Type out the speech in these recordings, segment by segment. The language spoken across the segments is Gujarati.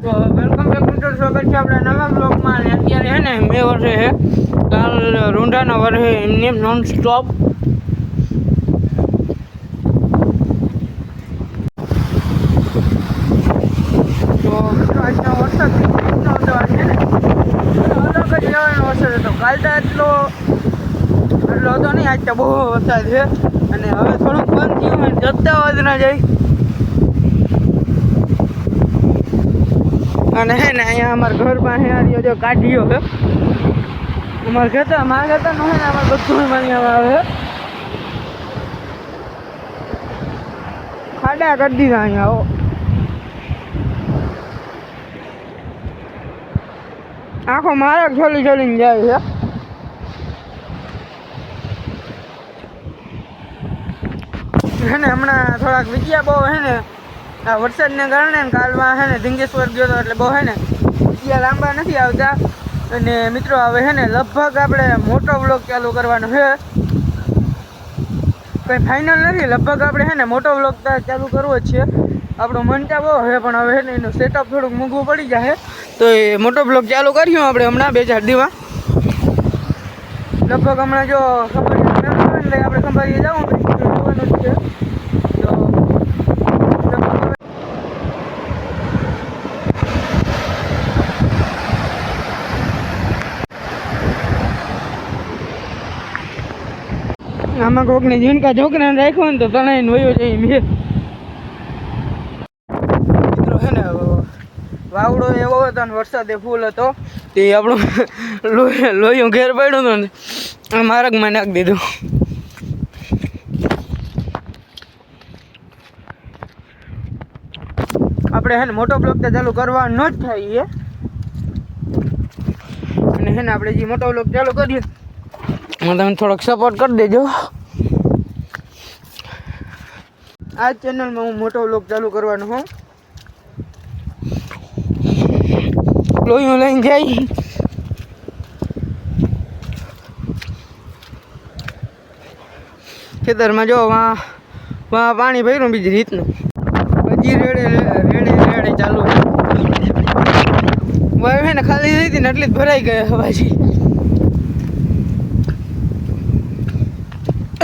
તો વેલકમ બેક મિત્રો, સ્વાગત છે આપણા નવા બ્લોગમાં. અને અત્યારે હે ને મે વર્ષે છે કાલ રૂંઢાના વર્ષે એમને નોન સ્ટોપ. તો આજનો વરસાદ છે ને અલગ જ લેવાનો વરસાદ હતો. કાલ તો એટલો હતો નહીં, આજ તો બહુ વરસાદ છે. અને હવે થોડુંક બંધ થયું હોય જતા અવાજ ના જાય. અને હે ને અહીંયા અમારા ઘર પાસે આ જો કાઢીઓ છે. અમારા ખેતર મારા ખેતરનું છે ને અમારે બધું માનવામાં આવે. ખાડા કરી દીધા અહીંયા. આખો મારા છોલી છોલીને જાય છે. હે ને હમણાં થોડાક વિજયા બહુ હે ને આ વરસાદને કારણે કાલમાં હે ને ધીંગેશ્વર ગયો હતો એટલે બહુ હે ને વિજયા લાંબા નથી આવતા. અને મિત્રો હવે હે ને લગભગ આપણે મોટો બ્લોગ ચાલુ કરવાનો છે. કંઈ ફાઇનલ નથી, લગભગ આપણે હે ને મોટો બ્લોગ ચાલુ કરવો જ છે. આપણો મનતા બહુ છે પણ હવે હે ને એનું સેટઅપ થોડુંક મૂકવું પડી જાય. તો એ મોટો બ્લોગ ચાલુ કર્યું આપણે હમણાં 2-4 દિવસમાં. લગભગ હમણાં જો એટલે આપણે ખંભાળીએ જવું જોવાનું જ છે. આમાં કોકને જીણકા છોકરાને રાખ્યો ને તો તણાઈને વયો જાય એમ છે. મિત્રો હે ને વાવડો એવો હતો અને વરસાદે ફૂલ હતો તે આપણું લોહીયું ઘેર પડ્યું હતું ને માર્ગમાં નાખી દીધું. આપણે હે ને મોટો બ્લોગ તો ચાલુ કરવાનો જ થાય. અને હે ને આપણે જે મોટો બ્લોગ ચાલુ કરીએ તમે થોડોક સપોર્ટ કરી દેજો. આ ચેનલમાં હું મોટો વ્લોગ ચાલુ કરવાનો હું. લોહીઓ લઈને જાય ખેતરમાં. જો વાં પાણી ભર્યું બીજી રીતનું. હજી રેડે ચાલુ વાયુ છે ને ખાલી થઈ હતી ને એટલી જ ભરાઈ ગઈ હવાજી.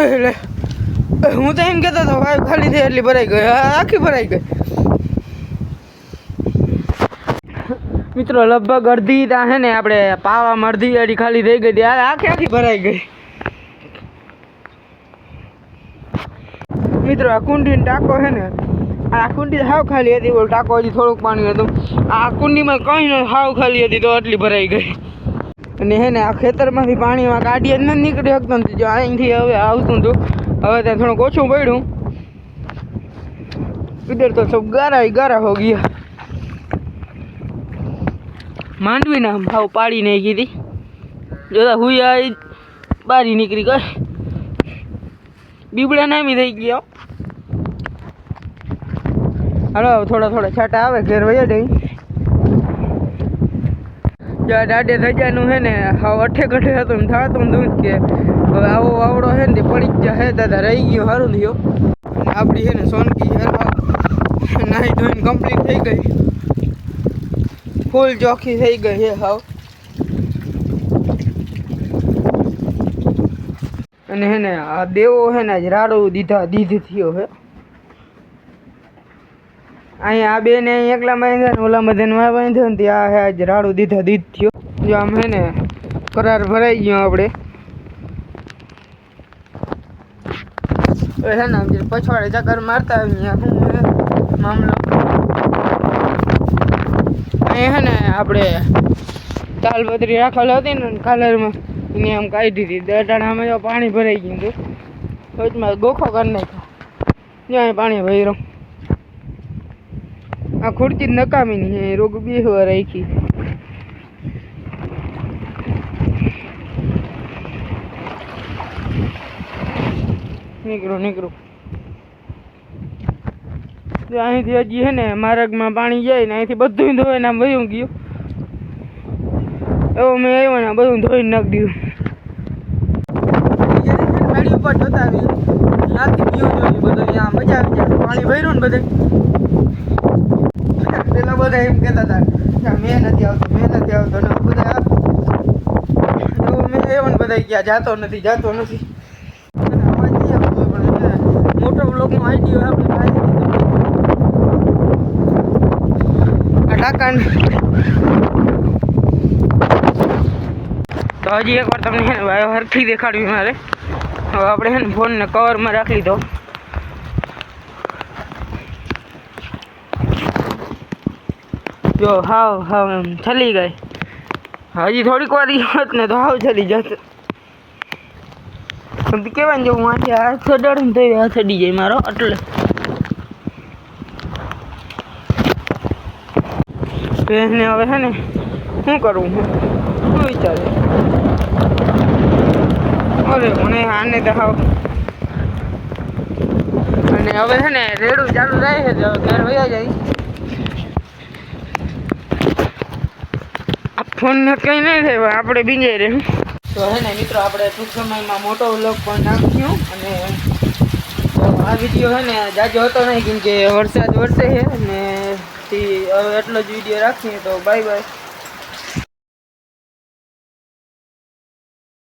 એટલે હું તો એમ કહેતો હતો વાયુ ખાલી થઈ એટલી ભરાઈ ગઈ, આખી ભરાઈ ગઈ. મિત્રો લગભગ અડધી ત્યાં છે ને આપણે પાવામાં અડધી ગાડી ખાલી થઈ ગઈ હતી, આખી ભરાઈ ગઈ. મિત્રો આ કુંડીનો ટાંકો છે ને આ કુંડી હાવ ખાલી હતી, ઓલો ટાંકો હજી થોડુંક પાણી હતું. આ કુંડીમાં કંઈ ન હાવ ખાલી હતી તો આટલી ભરાઈ ગઈ. અને હે ને આ ખેતરમાંથી પાણીમાં કાઢીએ જ નથી નીકળી શકતો નથી. જો અહીંથી હવે આવતું હતું, હવે ત્યાં થોડુંક ઓછું પડ્યું. ઇધર તો સબ ગારા હો ગયા. માંડવી ના ભાવ પાડી નાખી હતી. જોતા હુઈ આવી બારી નીકળી ગઈ. બીબડા નામી થઈ ગયા. હાલો થોડા છાંટા આવે ઘેર વયા જઈ. દાડે સજાનું છે ને હાવ અઠે કઠે હતું ને થતું દૂધ કે હવે આવો વાવડો છે ને તે પડી જ જાય. દાદા રહી ગયો, સારું થયો. આપણી છે ને સોનકી નાહી ધોઈને કમ્પ્લીટ થઈ ગઈ, ફૂલ ચોખ્ખી થઈ ગઈ છે હાવ. અને હે ને આ દેવો છે ને આજ રાડું દીધ થયો છે. અહીંયા આ બેને એકલા બાંધ્યા ને ઓલા બધાને બાંધ્યો ને ત્યાં આજ રાડું દીધ થયો. જો આમ હે ને કરાર ભરાઈ ગયો આપણે. હે ને પછવાડે ચક્કર મારતા અહીંયા શું હે મામલો. અહીંયા હે ને આપણે તાલપત્રી રાખેલ હતી ને કાલરમાં એને આમ કાઢી હતી. દટાણામાં જો પાણી ભરાઈ ગયું હતું, વચમાં ગોખો કરી નાખ્યો. જ્યાં પાણી ભર્યું. આ ખુરચી નકામી નહીં, રોગ બેહવા રાખી. નીકળું જો અહીંથી હજી હે ને માર્ગમાં પાણી જાય ને અહીંથી બધું ધોઈને આમ વયું ગયું. એવો મેં આવ્યો ને બધું ધોઈને નાખી દીધું. ગાડી ઉપર જોતા આવી ત્યાંથી પીવું જોઈએ બધું. અહીંયા મજા આવી જાય. પાણી ભર્યું ને બધે પેલા બધા એમ કહેતા હતા કે મેં નથી આવતો ને બધા એવું મેં એવું ને બધા ક્યાં જાતો નથી અને અવાજ નહીં આવતો હોય, પણ મોટો બ્લોગનો આઈડિયો આપણે ભાઈ આ ટાંકાને તો હજી એકવાર તમને છે ને હરખી દેખાડવી મારે. હવે આપણે છે ને ફોનને કવરમાં રાખી લીધો. જો હાવ એમ છલી ગઈ. હજી થોડીક વાર હોત ને તો હાવ છલી જત. કહેવાય ને જો હું આજે હાથ અડાડું ને તો હાથ અડી જાય મારો. એટલે ભેંસને હવે છે ને શું કરવું, શું વિચારે? અરે મને આને તો હાવ. અને હવે છે ને રેડું ચાલુ થાય છે તો ઘર વયા જાય. ફોન ને કંઈ નહીં થાય, આપણે બીંજાઈ રહે. તો હે ને મિત્રો આપણે ટૂંક સમયમાં મોટો વ્લોગ પણ નાખ્યું. અને આ વિડીયો છે ને જાજો હતો નહીં કેમ કે વરસાદ વરસે છે ને હવે એટલો જ વિડીયો રાખીએ. તો બાય બાય.